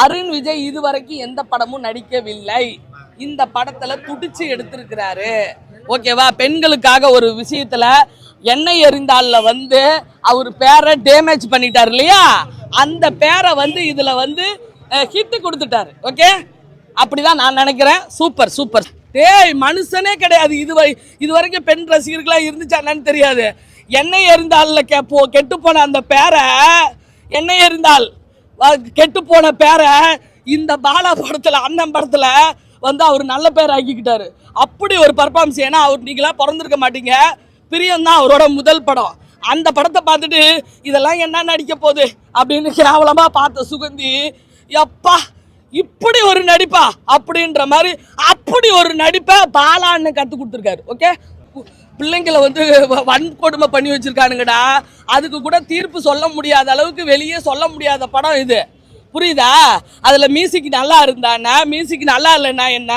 அருண் விஜய் இதுவரைக்கும் எந்த படமும் நடிக்கவில்லை. இந்த படத்துல துடிச்சு எடுத்திருக்கிறாரு. ஓகேவா? பெண்களுக்காக ஒரு விஷயத்துல எண்ணெய் எறிந்தால அவர் பேரை டேமேஜ் பண்ணிட்டாரு இல்லையா, அந்த பேரை இதுல ஹிட் கொடுத்துட்டாரு. ஓகே, அப்படிதான் நான் நினைக்கிறேன். Super super. டேய், மனுஷனே கிடையாது இது வரைக்கும் பெண் ரசிகர்களா இருந்துச்சான்னு தெரியாது. எண்ணெய் எறிந்தால கெட்டு போன அந்த பேரை, எண்ணெய் எறிந்தால் கெட்டு போன பேரை இந்த பாலா படத்துல, அண்ணன் படத்துல அவர் நல்ல பேர் ஆக்கிக்கிட்டாரு. அப்படி ஒரு பர்ஃபார்மன்ஸ். ஏன்னா நீங்களா பிறந்திருக்க மாட்டீங்க. பிரியம் தான் அவரோட முதல் படம். அந்த படத்தை பார்த்துட்டு இதெல்லாம் என்ன நடிக்க போகுது அப்படின்னு கேவலமா பார்த்த சுகந்தி, எப்பா இப்படி ஒரு நடிப்பா அப்படின்ற மாதிரி அப்படி ஒரு நடிப்பை பாலான்னு கற்றுக் கொடுத்துருக்காரு. ஓகே, பிள்ளைங்களை வன்கொடுமை பண்ணி வச்சிருக்கானுங்கடா, அதுக்கு கூட தீர்ப்பு சொல்ல முடியாத அளவுக்கு வெளியே சொல்ல முடியாத படம் இது. புரியுதா? அதில் மியூசிக் நல்லா இருந்தானா, மியூசிக் நல்லா இல்லைன்னா என்ன?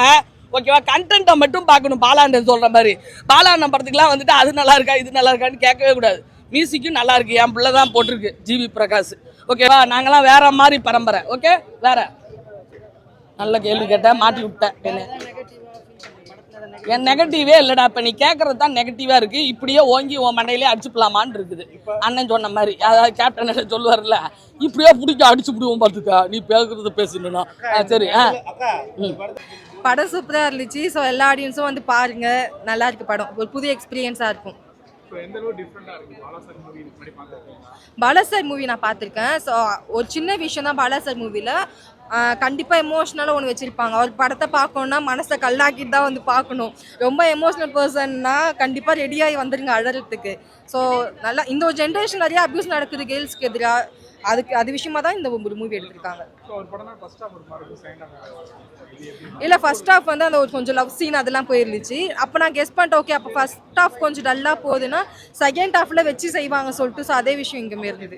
ஓகேவா? கண்டென்ட்டை மட்டும் பார்க்கணும். பாலாண்டன் சொல்கிற மாதிரி பாலாண்ணன் படத்துக்குலாம் அது நல்லா இருக்கா இது நல்லா இருக்கான்னு கேட்கவே கூடாது. மியூசிக்கும் நல்லா இருக்கு. என் பிள்ளை தான் போட்டிருக்கு, ஜிவி பிரகாஷ். ஓகேவா? நாங்களாம் வேற மாதிரி பரம்பரை. ஓகே, வேற நல்ல கேள்வி கேட்டேன், மாட்டி விட்டேன். என் நெகட்டிவே இல்லைடா. இப்போ நீ கேட்கறது தான் நெகட்டிவாக இருக்கு. இப்படியே ஓங்கி உன் மண்டையிலே அடிச்சுப்பலாமான்னு இருக்குது. அண்ணன் சொன்ன மாதிரி, அதாவது கேப்டன் சொல்லுவார்ல, இப்படியே பிடிக்க அடிச்சு விடுவோம் பார்த்துக்கா, நீ பேசுறது பேசணும்னா. சரி. படம் சூப்பராக இருந்துச்சு. ஸோ எல்லா ஆடியன்ஸும் பாருங்க, நல்லா இருக்கு படம். ஒரு புது எக்ஸ்பீரியன்ஸாக இருக்கும். பாலா சார் மூவி நான் பார்த்துருக்கேன். ஸோ ஒரு சின்ன விஷயம் தான் பாலா சார் மூவியில். கண்டிப்பாக எமோஷ்னலாக ஒன்று வச்சுருப்பாங்க. அவர் படத்தை பார்க்கணுன்னா மனசை கல்லாக்கிட்டு தான் பார்க்கணும். ரொம்ப எமோஷ்னல் பர்சன்னா கண்டிப்பாக ரெடியாகி வந்துடுங்க அழறதுக்கு. ஸோ நல்லா இந்த ஒரு ஜென்ரேஷன் நிறையா அப்யூஸ் நடக்குது கேர்ள்ஸ்க்கு எதிராக. அது விஷயமா தான் இந்த ஒரு மூவி எடுத்திருக்காங்க. இல்லை, ஃபர்ஸ்ட் ஹாஃப் அந்த ஒரு கொஞ்சம் லவ் சீன் அதெல்லாம் போயிருந்துச்சு. அப்போ நான் கெஸ் பண்ணிட்டேன், ஓகே அப்போ ஃபர்ஸ்ட் ஹாஃப் கொஞ்சம் டல்லாக போகுதுன்னா செகண்ட் ஹாஃபில் வச்சு செய்வாங்க சொல்லிட்டு. ஸோ அதே விஷயம் இங்கே இருந்தது.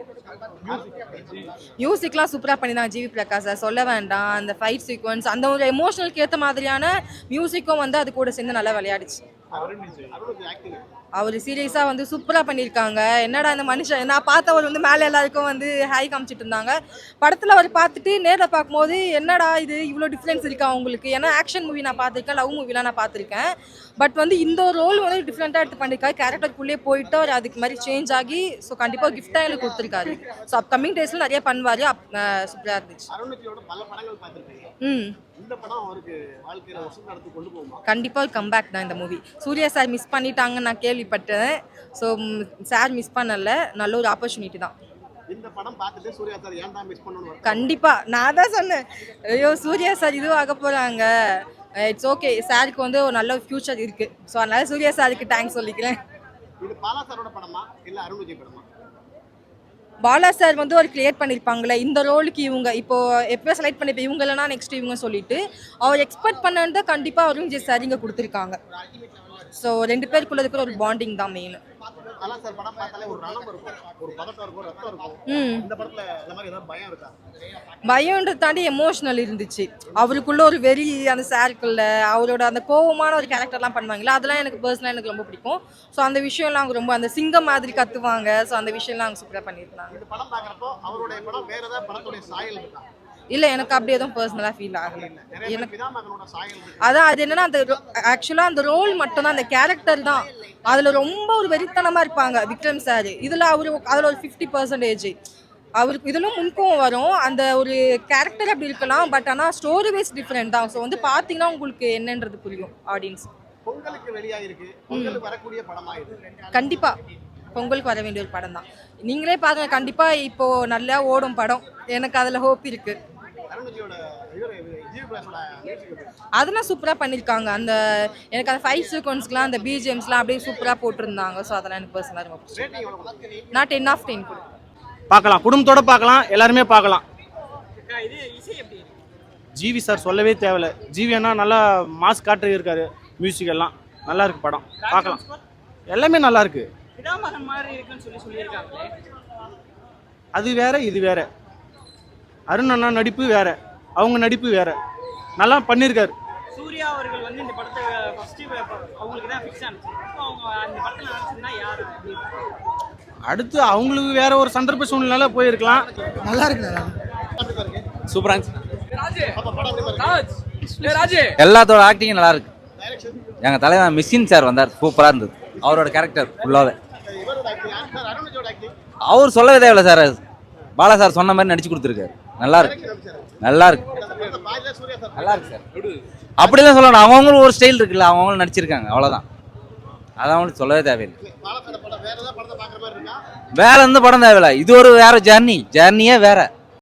மியூசிக்லாம் சூப்பராக பண்ணிதான் ஜிவி பிரகாஷ் சார், சொல்ல வேண்டாம். அந்த ஃபைட் சீக்வன்ஸ், அந்த ஒரு எமோஷனலுக்கு ஏற்ற மாதிரியான மியூசிக்கும் அது கூட சேர்ந்து நல்லா விளையாடுச்சு. அவர் சீரியஸாக சூப்பராக பண்ணியிருக்காங்க. என்னடா இந்த மனுஷன், நான் பார்த்தவர் மேலே எல்லாருக்கும் ஹாய் காமிச்சிட்டு இருந்தாங்க. படத்தில் அவர் பார்த்துட்டு நேரில் பார்க்கும்போது என்னடா இது இவ்வளோ டிஃப்ரென்ஸ் இருக்கா உங்களுக்கு? ஏன்னா ஆக்ஷன் மூவி நான் பார்த்துருக்கேன், லவ் மூவிலாம் நான் பார்த்துருக்கேன். பட் இந்த ஒரு ரோல் டிஃப்ரெண்ட்டாக எடுத்து பண்ணியிருக்காரு. கேரக்டருக்குள்ளேயே போயிட்டு அவர் அதுக்கு மாதிரி சேஞ்ச் ஆகி ஸோ கண்டிப்பாக கிஃப்டாக எனக்கு கொடுத்துருக்காரு. ஸோ அப்கமிங் டேஸில் நிறைய பண்ணுவார். சூப்பராக இருந்துச்சு. கண்டிப்பாக ஒரு கம்பேக் தான் இந்த மூவி. சூர்யா சார் மிஸ் பண்ணிட்டாங்கன்னு நான் கேள்விப்பட்டேன். ஸோ சார் மிஸ் பண்ணல, நல்ல ஒரு ஆப்பர்ச்சுனிட்டி தான். கண்டிப்பா நான் தான் சொன்னேன், ஐயோ சூர்யா சார் இதுவும் ஆக போறாங்க, இட்ஸ் ஓகே, சாருக்கு ஒரு நல்ல ஃபியூச்சர் இருக்கு. ஸோ அதனால சூர்யா சாருக்கு தேங்க்ஸ் சொல்லிக்கிறேன். பாலா சார் ஒரு கிரியேட் பண்ணியிருப்பாங்களே இந்த ரோலுக்கு, இவங்க இப்போ எப்போ செலக்ட் பண்ணிப்போ இவங்க இல்லைனா நெக்ஸ்ட் இவங்க சொல்லிட்டு அவர் எக்ஸ்பெக்ட் பண்ணது கண்டிப்பாக அருண் விஜய் சார் இங்கே கொடுத்துருக்காங்க. ஸோ ரெண்டு பேருக்குள்ள இருக்கிற ஒரு பாண்டிங் தான் மெயின். பயம்ன்றதை தாண்டி எமோஷனல் இருந்துச்சு. அவருக்குள்ள ஒரு வெறி, அந்த சாருக்குள்ள அவரோட அந்த கோவமான ஒரு கேரக்டர்லாம் பண்ணுவாங்களா, அதெல்லாம் எனக்கு பர்சனலாக எனக்கு ரொம்ப பிடிக்கும். ஸோ அந்த விஷயம்லாம் அவங்க ரொம்ப அந்த சிங்கம் மாதிரி கத்துவாங்க. ஸோ அந்த விஷயம்லாம் அவங்க சூப்பராக பண்ணியிருந்தாங்க. இல்லை, எனக்கு அப்படி எதுவும் பர்சனலாக ஃபீல் ஆகலை. எனக்கு அதான் அது என்னன்னா, அந்த ஆக்சுவலாக அந்த ரோல் மட்டும்தான், அந்த கேரக்டர் தான். அதில் ரொம்ப ஒரு வெறித்தனமாக இருப்பாங்க விக்ரம் சார். இதில் அதில் ஒரு 50% அவருக்கு இதிலும் முன்கோம் வரும். அந்த ஒரு கேரக்டர் அப்படி இருக்கலாம், பட் ஆனால் ஸ்டோரி வைஸ் டிஃப்ரெண்ட் தான். ஸோ பார்த்தீங்கன்னா உங்களுக்கு என்னன்றது புரியும் ஆடியன்ஸ். கண்டிப்பாக பொங்கலுக்கு வர வேண்டிய ஒரு படம் தான். நீங்களே பாருங்க, கண்டிப்பாக இப்போ நல்லா ஓடும் படம். எனக்கு அதில் ஹோப் இருக்கு. அதெல்லாம் சூப்பராக பண்ணியிருக்காங்க. அந்த எனக்கு அந்த ஃபைட் சீக்வன்ஸ்க்குலாம் அந்த பிஜிஎம்ஸ்லாம் அப்படியே சூப்பராக போட்டிருந்தாங்க. ஸோ அதெல்லாம் எனக்கு பர்சனலாக ரொம்ப பிடிக்கும். நான் 10/10 கொடுப்பேன். பார்க்கலாம், குடும்பத்தோட பார்க்கலாம், எல்லாருமே பார்க்கலாம். ஜிவி சார் சொல்லவே தேவையில்ல. ஜிவி அண்ணா நல்லா மாஸ் காட்டு இருக்காரு. மியூசிக் எல்லாம் நல்லா இருக்கு, படம் பார்க்கலாம், எல்லாமே நல்லா இருக்கு. அது வேற இது வேற. அருண் அண்ணா நடிப்பு வேற, அவங்க நடிப்பு வேற. நல்லா பண்ணியிருக்காரு. சூர்யா அவர்கள் இந்த படத்தை ஃபர்ஸ்ட் அவங்களுக்கு தான் ஃபிக்ஸ் ஆனிச்சு. அவங்க அந்த படத்துல நடிச்சா யார் அடுத்து அவங்களுக்கு வேற ஒரு சந்தர்ப்ப சூழ்நிலை போயிருக்கலாம். நல்லா இருக்கு, சூப்பரா இருந்துச்சு. எல்லாத்தோட ஆக்டிங் நல்லா இருக்கு. எங்க தலைவர் மிஸ்கின் சார் வந்தார், சூப்பரா இருந்தது. அவரோட கேரக்டர் ஃபுல்லாவே அவர் சொல்லவே தேவையில்ல சார். பாலா சார் சொன்ன மாதிரி நடிச்சு கொடுத்துருக்காரு. நல்லா இருக்கு, நல்லா இருக்கு, நல்லா இருக்கு சார். அப்படிதான் சொல்லணும், அவங்களும் ஒரு ஸ்டைல் இருக்குல்ல, அவங்களும் நடிச்சிருக்காங்க, அவ்வளவுதான். அது அவங்களுக்கு சொல்லவே தேவையில்லை. வேற எந்த படம் தேவையில்லை. இது ஒரு வேற ஜர்னியே வேற.